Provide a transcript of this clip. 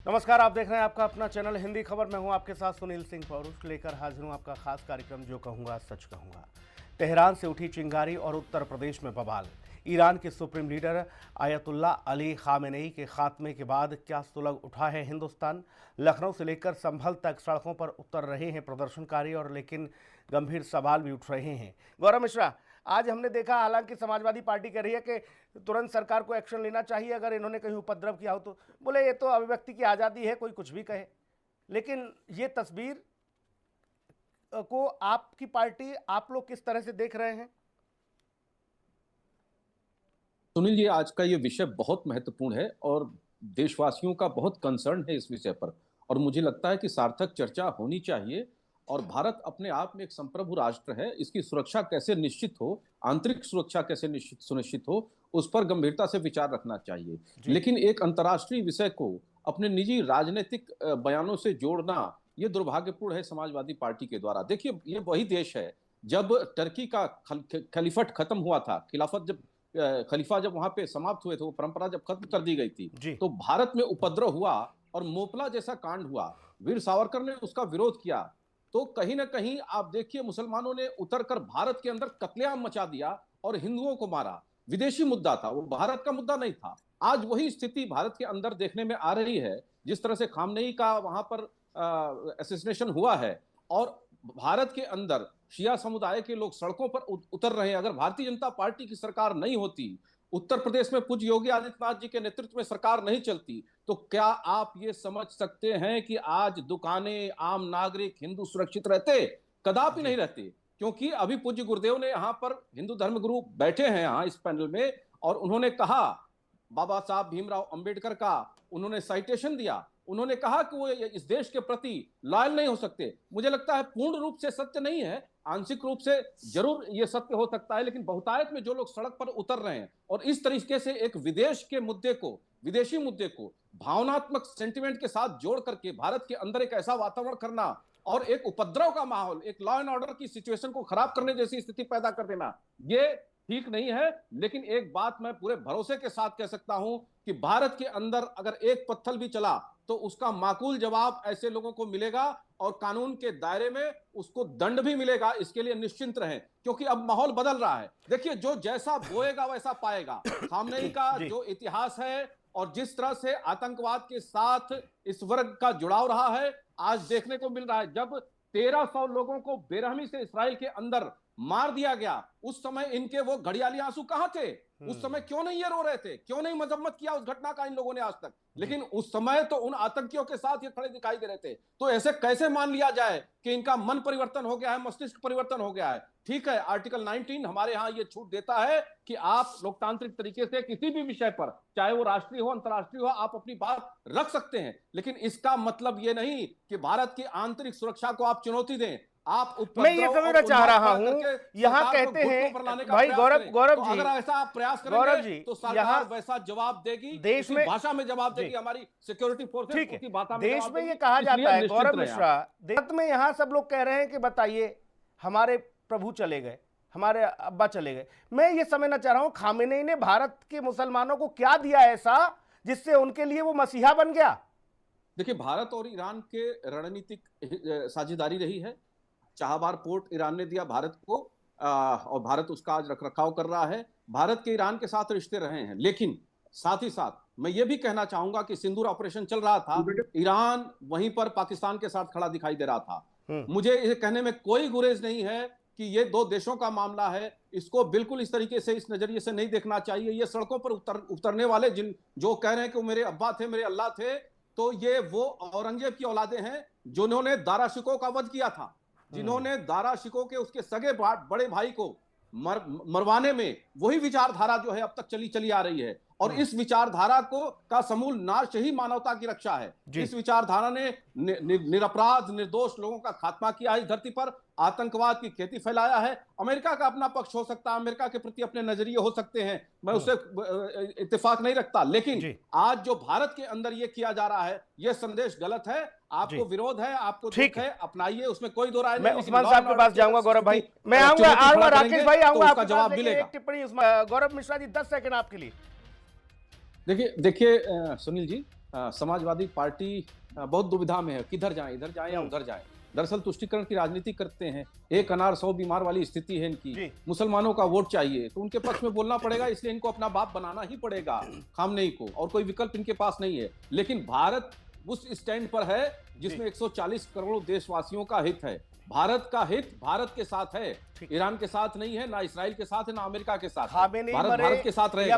नमस्कार, आप देख रहे हैं आपका अपना चैनल हिंदी खबर। मैं हूं आपके साथ सुनील सिंह पौरुष, लेकर हाजिर हूं आपका खास कार्यक्रम जो कहूंगा सच कहूंगा। तेहरान से उठी चिंगारी और उत्तर प्रदेश में बवाल। ईरान के supreme leader ayatollah Ali Khamenei के खात्मे के बाद क्या सुलग उठा है हिंदुस्तान। लखनऊ से लेकर संभल तक सड़कों पर उतर रहे हैं प्रदर्शनकारी, और लेकिन गंभीर सवाल भी उठ रहे हैं। गौरव मिश्रा, आज हमने देखा, हालांकि समाजवादी पार्टी कह रही है कि तुरंत सरकार को एक्शन लेना चाहिए अगर इन्होंने कहीं उपद्रव किया हो तो। बोले ये तो अभिव्यक्ति की आज़ादी है, कोई कुछ भी कहे, लेकिन ये तस्वीर को आपकी पार्टी, आप लोग किस तरह से देख रहे हैं? सुनील जी, आज का ये विषय बहुत महत्वपूर्ण है और देशवासियों का बहुत कंसर्न है इस विषय पर। और मुझे लगता है कि सार्थक चर्चा होनी चाहिए। और भारत अपने आप में एक संप्रभु राष्ट्र है, इसकी सुरक्षा कैसे निश्चित हो, आंतरिक सुरक्षा कैसे सुनिश्चित हो, उस पर गंभीरता से विचार रखना चाहिए। लेकिन एक अंतर्राष्ट्रीय विषय को अपने निजी राजनीतिक बयानों से जोड़ना, ये दुर्भाग्यपूर्ण है समाजवादी पार्टी के द्वारा। देखिए, ये वही देश है, जब टर्की का खलीफट खत्म हुआ था, खलीफा जब वहां पे समाप्त हुए थे, वो परंपरा जब खत्म कर दी गई थी, तो भारत में उपद्रव हुआ और मोपला जैसा कांड हुआ। वीर सावरकर ने उसका विरोध किया, तो कहीं ना कहीं आप देखिए मुसलमानों ने उतरकर भारत के अंदर कत्लेआम मचा दिया और हिंदुओं को मारा। विदेशी मुद्दा था, वो भारत का मुद्दा नहीं था। आज वही स्थिति भारत के अंदर देखने में आ रही है। जिस तरह से खामनेई का वहां पर असैसिनेशन हुआ है और भारत के अंदर शिया समुदाय के लोग सड़कों पर उतर रहे हैं। अगर भारतीय जनता पार्टी की सरकार नहीं होती, उत्तर प्रदेश में पूज्य योगी आदित्यनाथ जी के नेतृत्व में सरकार नहीं चलती, तो क्या आप ये समझ सकते हैं कि आज दुकानें, आम नागरिक, हिंदू सुरक्षित रहते? कदापि नहीं रहते। क्योंकि अभी पूज्य गुरुदेव ने यहाँ पर, हिंदू धर्मगुरु बैठे हैं यहाँ इस पैनल में, और उन्होंने कहा, बाबा साहब भीमराव अंबेडकर का उन्होंने साइटेशन दिया। उन्होंने कहा कि वो इस देश के प्रति लॉयल नहीं हो सकते। मुझे लगता है पूर्ण रूप से सत्य नहीं है, आंशिक रूप से जरूर ये सत्य हो सकता है, लेकिन बहुतायत में जो लोग सड़क पर उतर रहे हैं और इस तरीके से एक विदेश के मुद्दे को, विदेशी मुद्दे को भावनात्मक सेंटिमेंट के साथ जोड़ करके भारत के अंदर एक ऐसा वातावरण करना और एक उपद्रव का माहौल, एक लॉ एंड ऑर्डर की सिचुएशन को खराब करने जैसी स्थिति पैदा कर देना, ये ठीक नहीं है। लेकिन एक बात मैं पूरे भरोसे के साथ कह सकता हूं कि भारत के अंदर अगर एक पत्थर भी चला तो उसका माकूल जवाब ऐसे लोगों को मिलेगा और कानून के दायरे में उसको दंड भी मिलेगा। इसके लिए निश्चिंत रहें, क्योंकि अब माहौल बदल रहा है। देखिए, जो जैसा बोएगा वैसा पाएगा। खामनेई का जो इतिहास है और जिस तरह से आतंकवाद के साथ इस वर्ग का जुड़ाव रहा है, आज देखने को मिल रहा है। जब 1300 लोगों को बेरहमी से इस्राएल के अंदर मार दिया गया, उस समय इनके वो घड़ियाली आंसू कहां थे? उस समय क्यों नहीं ये रो रहे थे? क्यों नहीं मजम्मत किया उस घटना का इन लोगों ने आज तक? लेकिन उस समय तो उन आतंकियों के साथ ये खड़े दिखाई दे रहे थे। तो ऐसे कैसे मान लिया जाए कि इनका मन परिवर्तन हो गया है, मस्तिष्क परिवर्तन हो गया है? ठीक है, आर्टिकल 19 हमारे यहां ये छूट देता है कि आप लोकतांत्रिक तरीके से किसी भी विषय पर, चाहे वो राष्ट्रीय हो, अंतर्राष्ट्रीय हो, आप अपनी बात रख सकते हैं। लेकिन इसका मतलब ये नहीं कि भारत की आंतरिक सुरक्षा को आप चुनौती दें। आप मैं ये समझना चाह रहा हूं, यहाँ कहते हैं भाई गौरव जी, अगर ऐसा आप प्रयास करेंगे तो सरकार वैसा जवाब देगी, देश में भाषा में जवाब देगी, हमारी सिक्योरिटी फोर्सेस की भाषा में देश में ये कहा जाता है। गौरव मिश्रा, देश में यहाँ सब लोग कह रहे हैं कि बताइए, हमारे प्रभु चले गए, हमारे अब्बा चले गए। मैं ये समझना चाह रहा हूं, खामेनेई ने भारत के मुसलमानों को क्या दिया ऐसा जिससे उनके लिए वो मसीहा बन गया? देखिए, भारत और ईरान के रणनीतिक साझेदारी रही है। चाहबार पोर्ट ईरान ने दिया भारत को, और भारत उसका आज रखरखाव कर रहा है। भारत के ईरान के साथ रिश्ते रहे हैं, लेकिन साथ ही साथ मैं ये भी कहना चाहूंगा कि सिंदूर ऑपरेशन चल रहा था, ईरान वहीं पर पाकिस्तान के साथ खड़ा दिखाई दे रहा था। मुझे ये कहने में कोई गुरेज नहीं है कि ये दो देशों का मामला है। इसको बिल्कुल इस तरीके से, इस नजरिए से नहीं देखना चाहिए। ये सड़कों पर उतरने वाले जो कह रहे हैं कि वो मेरे अब्बा थे, मेरे अल्लाह थे, तो ये वो औरंगजेब की औलादे हैं जिन्होंने दारा शिकोह का वध किया था, जिन्होंने दारा शिकोह के उसके सगे बड़े भाई को मरवाने में वही विचारधारा जो है अब तक चली आ रही है। और इस विचारधारा का समूल नाश ही मानवता की रक्षा है। इस विचारधारा ने निरपराध निर्दोष लोगों का खात्मा किया है इस धरती पर, आतंकवाद की खेती फैलाया है। अमेरिका का अपना पक्ष हो सकता है, अमेरिका के प्रति अपने नजरिए हो सकते हैं, मैं उससे इत्तेफाक नहीं रखता, लेकिन आज जो भारत के अंदर ये किया जा रहा है, यह संदेश गलत है। आपको विरोध है, आपको दुख है, अपनाइए, उसमें कोई दो राय नहीं। मैं उस्मान साहब के पास जाऊंगा, गौरव भाई मैं आऊंगा, राकेश भाई आऊंगा, आपका जवाब मिलेगा। एक टिप्पणी गौरव मिश्रा जी, 10 सेकंड आपके लिए। देखिए सुनील जी, समाजवादी पार्टी बहुत दुविधा में है, किधर जाएं, इधर जाएं या उधर जाएं। दरअसल तुष्टीकरण की राजनीति करते हैं, एक अनार 100 बीमार वाली स्थिति है इनकी। मुसलमानों का वोट चाहिए तो उनके पक्ष में बोलना पड़ेगा, इसलिए इनको अपना बाप बनाना ही पड़ेगा खामनेई को, और कोई विकल्प इनके पास नहीं है। लेकिन भारत उस स्टैंड पर है जिसमें 140 करोड़ देशवासियों का हित है। भारत का हित भारत के साथ है, ईरान के साथ नहीं है, ना इसराइल के साथ है, ना अमेरिका के साथ है। भारत भारत के साथ रहेगा।